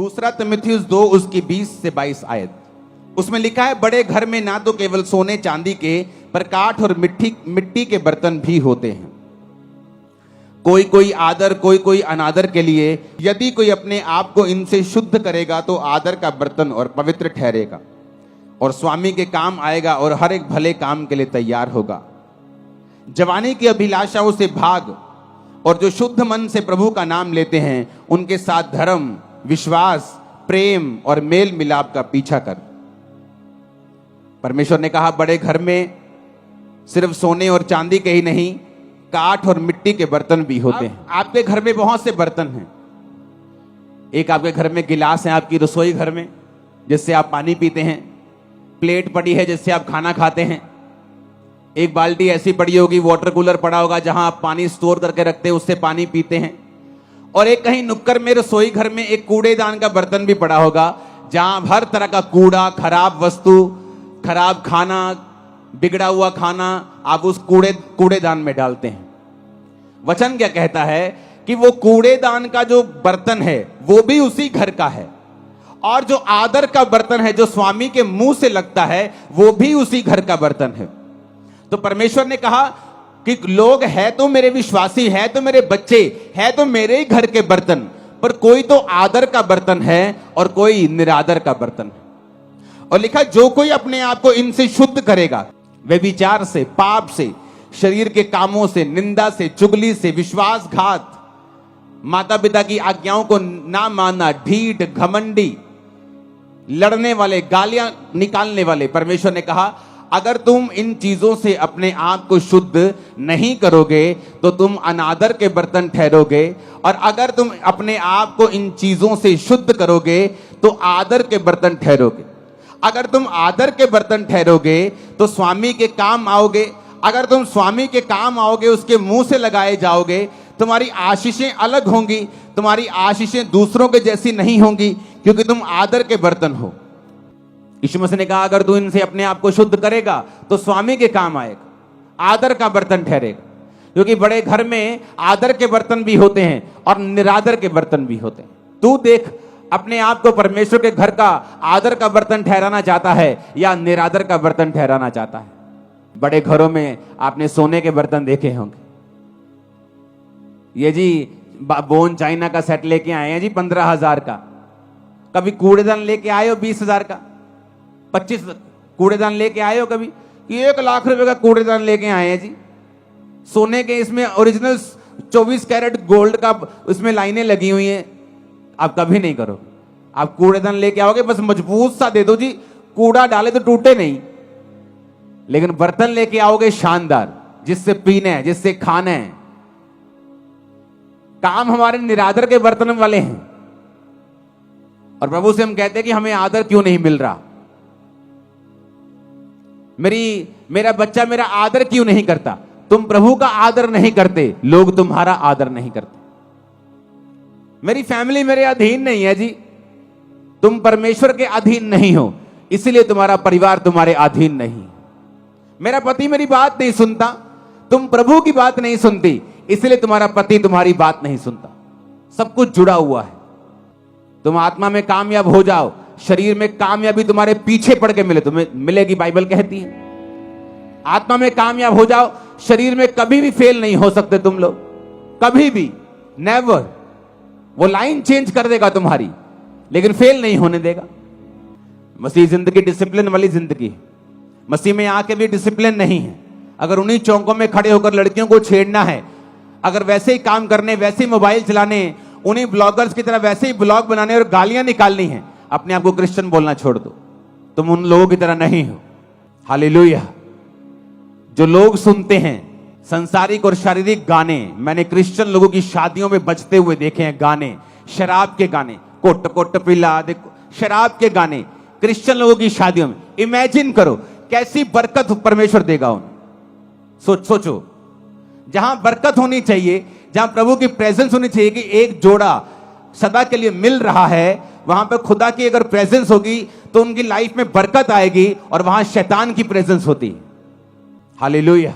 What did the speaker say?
दूसरा तिमुथियुस 2 उसकी 20 से 22 आयत, उसमें लिखा है, बड़े घर में ना तो केवल सोने चांदी के पर काठ और मिट्टी के बर्तन भी होते हैं, कोई कोई आदर कोई कोई अनादर के लिए। यदि कोई अपने आप को इनसे शुद्ध करेगा तो आदर का बर्तन और पवित्र ठहरेगा और स्वामी के काम आएगा और हर एक भले काम के लिए तैयार होगा। जवानी की अभिलाषाओं से भाग और जो शुद्ध मन से प्रभु का नाम लेते हैं उनके साथ धर्म, विश्वास, प्रेम और मेल मिलाप का पीछा कर। परमेश्वर ने कहा, बड़े घर में सिर्फ सोने और चांदी के ही नहीं, काठ और मिट्टी के बर्तन भी होते हैं। आपके घर में बहुत से बर्तन हैं। एक आपके घर में गिलास है, आपकी रसोई घर में, जिससे आप पानी पीते हैं। प्लेट पड़ी है जिससे आप खाना खाते हैं। एक बाल्टी ऐसी पड़ी होगी, वाटर कूलर पड़ा होगा जहां आप पानी स्टोर करके रखते हैं, उससे पानी पीते हैं। और एक कहीं नुक्कड़ में रसोई घर में एक कूड़ेदान का बर्तन भी पड़ा होगा, जहां हर तरह का कूड़ा, खराब वस्तु, खराब खाना, बिगड़ा हुआ खाना आप उस कूड़ेदान में डालते हैं। वचन क्या कहता है कि वो कूड़ेदान का जो बर्तन है वो भी उसी घर का है, और जो आदर का बर्तन है जो स्वामी के मुंह से लगता है वो भी उसी घर का बर्तन है। तो परमेश्वर ने कहा कि लोग है तो मेरे विश्वासी, है तो मेरे बच्चे, है तो मेरे ही घर के बर्तन, पर कोई तो आदर का बर्तन है और कोई निरादर का बर्तन है। और लिखा, जो कोई अपने आप को इनसे शुद्ध करेगा, वे विचार से, पाप से, शरीर के कामों से, निंदा से, चुगली से, विश्वासघात, माता पिता की आज्ञाओं को ना मानना, ढीठ, घमंडी, लड़ने वाले, गालियां निकालने वाले। परमेश्वर ने कहा, अगर तुम इन चीजों से अपने आप को शुद्ध नहीं करोगे तो तुम अनादर के बर्तन ठहरोगे, और अगर तुम अपने आप को इन चीजों से शुद्ध करोगे तो आदर के बर्तन ठहरोगे। अगर तुम आदर के बर्तन ठहरोगे तो स्वामी के काम आओगे। अगर तुम स्वामी के काम आओगे, उसके मुंह से लगाए जाओगे, तुम्हारी आशीषें अलग होंगी। तुम्हारी आशीषें दूसरों के जैसी नहीं होंगी, क्योंकि तुम आदर के बर्तन हो। यीशु मसीह ने कहा, अगर तू इनसे अपने आप को शुद्ध करेगा तो स्वामी के काम आएगा, आदर का बर्तन ठहरेगा। क्योंकि बड़े घर में आदर के बर्तन भी होते हैं और निरादर के बर्तन भी होते हैं। तू देख, अपने आप को परमेश्वर के घर का आदर का बर्तन ठहराना चाहता है या निरादर का बर्तन ठहराना चाहता है। बड़े घरों में आपने सोने के बर्तन देखे होंगे। ये जी बोन चाइना का सेट लेके आए हैं जी 15,000 का। कभी कूड़ेदान लेके आए हो 20,000 का, 25 कूड़ेदान लेके आए हो कभी? 1 लाख रुपए का कूड़ेदान लेके आए हैं जी, सोने के। इसमें ओरिजिनल 24 कैरेट गोल्ड का उसमें लाइनें लगी हुई हैं। आप कभी नहीं करो। आप कूड़ेदान लेके आओगे, बस मजबूत सा दे दो जी, कूड़ा डाले तो टूटे नहीं। लेकिन बर्तन लेके आओगे शानदार, जिससे पीना है, जिससे खाना है। काम हमारे निरादर के बर्तन वाले हैं, और प्रभु से हम कहते हैं कि हमें आदर क्यों नहीं मिल रहा, मेरा बच्चा मेरा आदर क्यों नहीं करता। तुम प्रभु का आदर नहीं करते, लोग तुम्हारा आदर नहीं करते। मेरी फैमिली मेरे अधीन नहीं है जी, तुम परमेश्वर के अधीन नहीं हो, इसलिए तुम्हारा परिवार तुम्हारे अधीन नहीं। मेरा पति मेरी बात नहीं सुनता, तुम प्रभु की बात नहीं सुनती, इसलिए तुम्हारा पति तुम्हारी बात नहीं सुनता। सब कुछ जुड़ा हुआ है। तुम आत्मा में कामयाब हो जाओ, शरीर में कामयाबी तुम्हारे पीछे पड़ के मिले, तुम्हें मिलेगी, बाइबल कहती है। आत्मा में कामयाब हो जाओ, शरीर में कभी भी फेल नहीं हो सकते तुम लोग, कभी भी, नेवर। वो लाइन चेंज कर देगा तुम्हारी, लेकिन फेल नहीं होने देगा। मसीह जिंदगी डिसिप्लिन वाली जिंदगी। मसीह में आके भी डिसिप्लिन नहीं है। अगर उन्हीं चौकों में खड़े होकर लड़कियों को छेड़ना है, अगर वैसे ही काम करने, वैसे ही मोबाइल चलाने, उन्हीं ब्लॉगर्स की तरह वैसे ही ब्लॉग बनाने और गालियां निकालनी है, अपने आप को क्रिश्चियन बोलना छोड़ दो। तुम उन लोगों की तरह नहीं हो। हालेलुया। जो लोग सुनते हैं संसारिक और शारीरिक गाने, मैंने क्रिश्चियन लोगों की शादियों में बजते हुए देखे हैं गाने, शराब के गाने, कोट कोट पिला देखो, शराब के गाने क्रिश्चियन लोगों की शादियों में। इमेजिन करो कैसी बरकत परमेश्वर देगा उन्हें। सोचो, जहां बरकत होनी चाहिए, जहां प्रभु की प्रेजेंस होनी चाहिए कि एक जोड़ा सदा के लिए मिल रहा है, वहां पर खुदा की अगर प्रेजेंस होगी तो उनकी लाइफ में बरकत आएगी, और वहां शैतान की प्रेजेंस होती है। हालेलुया।